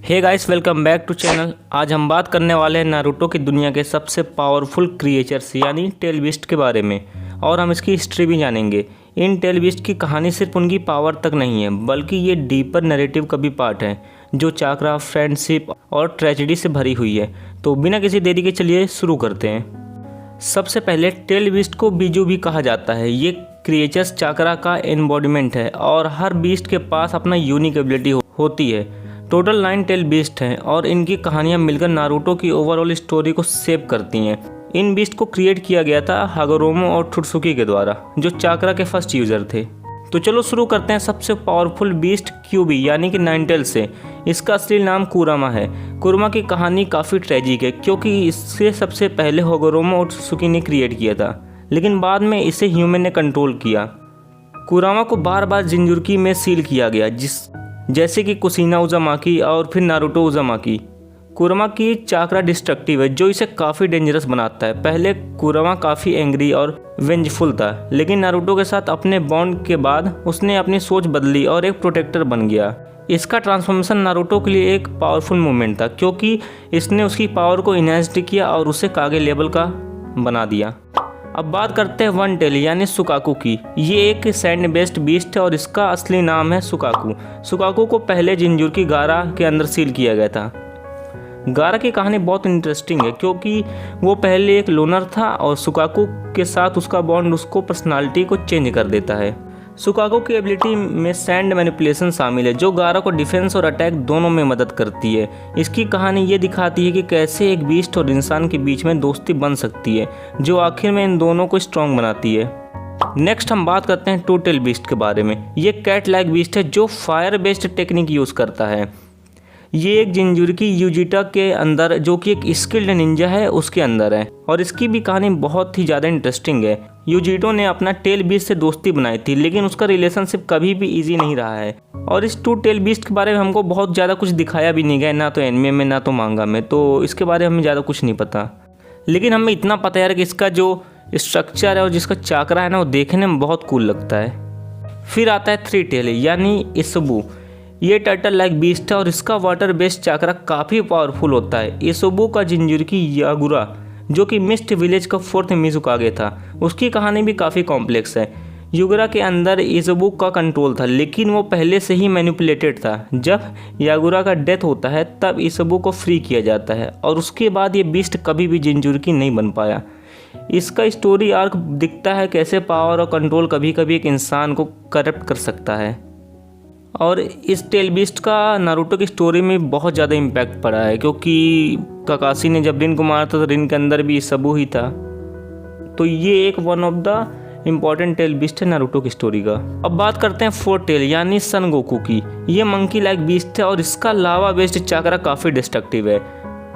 Hey guys, welcome back to channel. आज हम बात करने वाले हैं नारुतो की दुनिया के सबसे पावरफुल क्रिएचर्स यानी टेल बीस्ट के बारे में, और हम इसकी हिस्ट्री भी जानेंगे। इन टेल बीस्ट की कहानी सिर्फ उनकी पावर तक नहीं है, बल्कि ये डीपर नैरेटिव का भी पार्ट है जो चाक्रा, फ्रेंडशिप और ट्रेजेडी से भरी हुई है। तो बिना किसी देरी के चलिए शुरू करते हैं। सबसे पहले टेल बीस्ट को बीजू भी कहा जाता है। ये क्रिएचर्स चाक्रा का एम्बॉडीमेंट है और हर बीस्ट के पास अपना यूनिक एबिलिटी होती है। टोटल 9 टेल बीस्ट हैं और इनकी कहानियां मिलकर नारुतो की ओवरऑल स्टोरी को शेप करती हैं। इन बीस्ट को क्रिएट किया गया था हागोरोमो और त्सुतसुकी के द्वारा, जो चाक्रा के फर्स्ट यूजर थे। तो चलो शुरू करते हैं सबसे पावरफुल बीस्ट क्यूबी यानी कि 9 टेल से। इसका असली नाम कुरामा है। कुरामा की कहानी काफ़ी ट्रेजिक है क्योंकि इससे सबसे पहले हागोरोमो और त्सुतसुकी ने क्रिएट किया था, लेकिन बाद में इसे ह्यूमन ने कंट्रोल किया। कुरामा को बार बार जिंजुर्की में सील किया गया, जैसे कि कुशिना उज़ामाकी और फिर नारुतो उज़ामाकी। कुरामा की चाक्रा डिस्ट्रक्टिव है, जो इसे काफ़ी डेंजरस बनाता है। पहले कुरामा काफ़ी एंग्री और वेंजफुल था, लेकिन नारुतो के साथ अपने बॉन्ड के बाद उसने अपनी सोच बदली और एक प्रोटेक्टर बन गया। इसका ट्रांसफॉर्मेशन नारुतो के लिए एक पावरफुल मूवमेंट था क्योंकि इसने उसकी पावर को इनहेंस्ड किया और उसे कागे लेवल का बना दिया। अब बात करते हैं 1 टेल यानी सुकाकू की। ये एक सैंड बेस्ड बीस्ट है और इसका असली नाम है सुकाकू। सुकाकू को पहले जिंजुर्की गारा के अंदर सील किया गया था। गारा की कहानी बहुत इंटरेस्टिंग है क्योंकि वो पहले एक लोनर था और सुकाकू के साथ उसका बॉन्ड उसको पर्सनालिटी को चेंज कर देता है। सुकाकू की एबिलिटी में सैंड मैनिपुलेशन शामिल है, जो गारा को डिफेंस और अटैक दोनों में मदद करती है। इसकी कहानी ये दिखाती है कि कैसे एक बीस्ट और इंसान के बीच में दोस्ती बन सकती है, जो आखिर में इन दोनों को स्ट्रॉन्ग बनाती है। नेक्स्ट हम बात करते हैं 2 टेल बीस्ट के बारे में। ये कैट लाइक बीस्ट है जो फायर बेस्ड टेक्निक यूज़ करता है। ये एक जिंजुर्की यूजिटा के अंदर, जो कि एक स्किल्ड निंजा है, उसके अंदर है, और इसकी भी कहानी बहुत ही ज़्यादा इंटरेस्टिंग है। यूजिटो ने अपना टेल बीस्ट से दोस्ती बनाई थी, लेकिन उसका रिलेशनशिप कभी भी इजी नहीं रहा है। और इस 2 टेल बीस्ट के बारे में हमको बहुत ज़्यादा कुछ दिखाया भी नहीं गया, ना तो एनिमे में ना तो मांगा में, तो इसके बारे में हमें ज़्यादा कुछ नहीं पता। लेकिन हमें इतना पता है कि इसका जो स्ट्रक्चर है और जिसका चाक्रा है ना, वो देखने में बहुत कूल लगता है। फिर आता है 3 टेल यानी इसुबु। ये टर्टल लाइक बीस्ट है और इसका वाटर बेस्ड चाक्रा काफ़ी पावरफुल होता है। इसुबु का जिंजुर्की यागुरा, जो कि मिस्ट विलेज का 4th मिज़ुकागे था, उसकी कहानी भी काफ़ी कॉम्प्लेक्स है। युगुरा के अंदर इसुबु का कंट्रोल था, लेकिन वो पहले से ही मैनिपुलेटेड था। जब यागुरा का डेथ होता है तब इसुबु को फ्री किया जाता है और उसके बाद ये बीस्ट कभी भी जिंजुर्की नहीं बन पाया। इसका स्टोरी आर्क दिखता है कैसे पावर और कंट्रोल कभी कभी एक इंसान को करप्ट कर सकता है। और इस टेल बीस्ट का नारुतो की स्टोरी में बहुत ज़्यादा इम्पैक्ट पड़ा है क्योंकि काकाशी ने जब रिन को मारा था तो रिन के अंदर भी इसुबु ही था। तो ये एक one of the important tail beast है नारुतो की स्टोरी का। अब बात करते हैं 4 टेल यानी सन गोकू की। ये मंकी लाइक बीस्ट है और इसका लावा बेस्ड चाक्रा काफ़ी डिस्ट्रक्टिव है।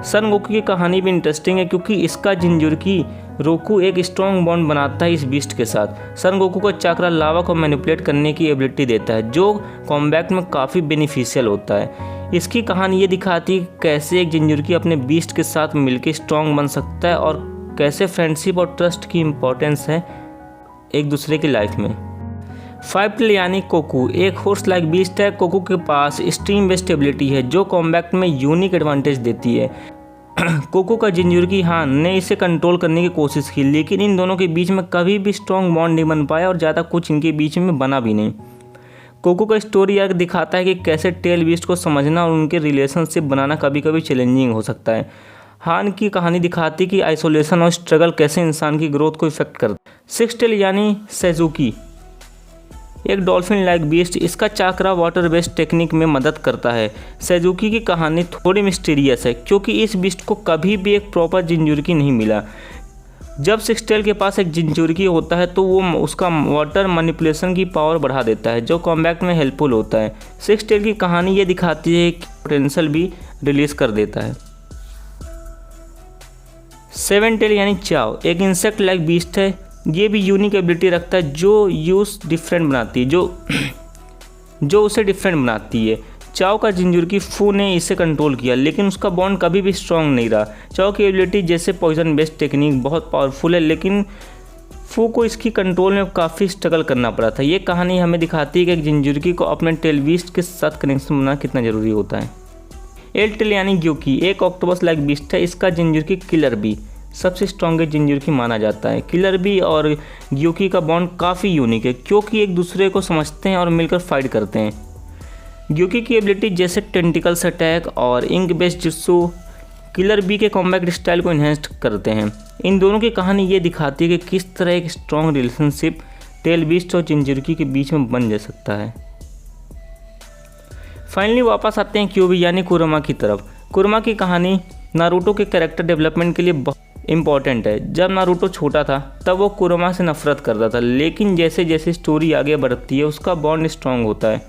सन गोकू की कहानी भी इंटरेस्टिंग है क्योंकि इसका जिंजुर्की रोकू एक स्ट्रॉन्ग बॉन्ड बनाता है इस बीस्ट के साथ। सन गोकू को चाक्रा लावा को मैनिपुलेट करने की एबिलिटी देता है, जो कॉम्बैट में काफ़ी बेनिफिशियल होता है। इसकी कहानी ये दिखाती है कैसे एक जिंजुर्की अपने बीस्ट के साथ मिलकर स्ट्रॉन्ग बन सकता है और कैसे फ्रेंडशिप और ट्रस्ट की इम्पोर्टेंस है एक दूसरे की लाइफ में। 5 टेल यानी कोकू एक हॉर्स लाइक बीस्ट है। कोकू के पास स्ट्रीम बेस्ड एबिलिटी है जो कॉम्बैट में यूनिक एडवांटेज देती है। कोकू का जिंजुर्की हान ने इसे कंट्रोल करने की कोशिश की, लेकिन इन दोनों के बीच में कभी भी स्ट्रॉन्ग बॉन्ड नहीं बन पाया और ज़्यादा कुछ इनके बीच में बना भी नहीं। कोकू का स्टोरी आर्क दिखाता है कि कैसे टेल बीस्ट को समझना और उनके रिलेशनशिप बनाना कभी कभी चैलेंजिंग हो सकता है। हान की कहानी दिखाती है कि आइसोलेशन और स्ट्रगल कैसे इंसान की ग्रोथ को इफेक्ट करता है। 6 टेल यानी सेजुकी एक डॉल्फिन लाइक बीस्ट। इसका चाक्रा वाटर बेस्ड टेक्निक में मदद करता है। सेजुकी की कहानी थोड़ी मिस्टीरियस है क्योंकि इस बीस्ट को कभी भी एक प्रॉपर जिंजुर्की नहीं मिला। जब 6 टेल के पास एक जिंजुर्की होता है तो वो उसका वाटर मैनिपुलेशन की पावर बढ़ा देता है, जो कॉम्बैट में हेल्पफुल होता है। 6 टेल की कहानी ये दिखाती है कि पोटेंशियल भी रिलीज कर देता है। 7 टेल यानी चाव एक इंसेक्ट लाइक बीस्ट है। ये भी यूनिक एबिलिटी रखता है जो यूज डिफरेंट बनाती है, जो उसे डिफरेंट बनाती है। चाओ का जिंजुर्की फू ने इसे कंट्रोल किया, लेकिन उसका बॉन्ड कभी भी स्ट्रॉन्ग नहीं रहा। चाओ की एबिलिटी जैसे पॉइजन बेस्ड टेक्निक बहुत पावरफुल है, लेकिन फू को इसकी कंट्रोल में काफ़ी स्ट्रगल करना पड़ा था। ये कहानी हमें दिखाती है कि एक जिंजुर्की को अपने टेल बीस्ट के साथ कनेक्शन बनाना कितना ज़रूरी होता है। एल यानी ग्योकी एक ऑक्टोपस लाइक बीस्ट है। इसका जिंजुरकी किलर बी सबसे स्ट्रॉन्गेस्ट जिंजुरकी माना जाता है। किलर बी और ग्योकी का बॉन्ड काफ़ी यूनिक है क्योंकि एक दूसरे को समझते हैं और मिलकर फाइट करते हैं। ग्योकी की एबिलिटी जैसे टेंटिकल्स अटैक और इंक बेस्ड जित्सु किलर बी के कॉम्बैट स्टाइल को इन्हेंस करते हैं। इन दोनों की कहानी ये दिखाती है कि किस तरह एक स्ट्रॉन्ग रिलेशनशिप टेल बीस्ट और जिंजुरकी के बीच में बन जा सकता है। फाइनली वापस आते हैं क्यूबी यानी कुरोमा की तरफ। कुरोमा की कहानी नारुतो के कैरेक्टर डेवलपमेंट के लिए बहुत इम्पॉर्टेंट है। जब नारुतो छोटा था तब वो कुरोमा से नफरत करता था, लेकिन जैसे जैसे स्टोरी आगे बढ़ती है उसका बॉन्ड स्ट्रॉन्ग होता है।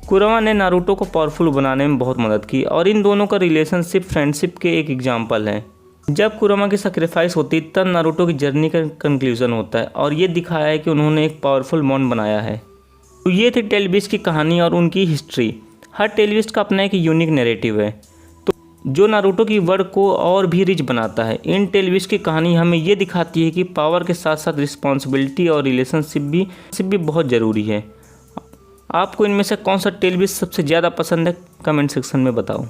कुरोमा ने नारुतो को पावरफुल बनाने में बहुत मदद की और इन दोनों का रिलेशनशिप फ्रेंडशिप के एक एग्जाम्पल है। जब कुरोमा की सेक्रीफाइस होती तब नारुतो की जर्नी का कंक्लूजन होता है और ये दिखाया है कि उन्होंने एक पावरफुल बॉन्ड बनाया है। तो ये थी टेल बीस्ट की कहानी और उनकी हिस्ट्री। हर टेल बीस्ट का अपना एक यूनिक नैरेटिव है तो जो नारुतो की वर्ल्ड को और भी रिच बनाता है। इन टेल बीस्ट की कहानी हमें ये दिखाती है कि पावर के साथ साथ रिस्पॉन्सिबिलिटी और रिलेशनशिप भी बहुत ज़रूरी है। आपको इनमें से कौन सा टेल बीस्ट सबसे ज़्यादा पसंद है, कमेंट सेक्शन में बताओ।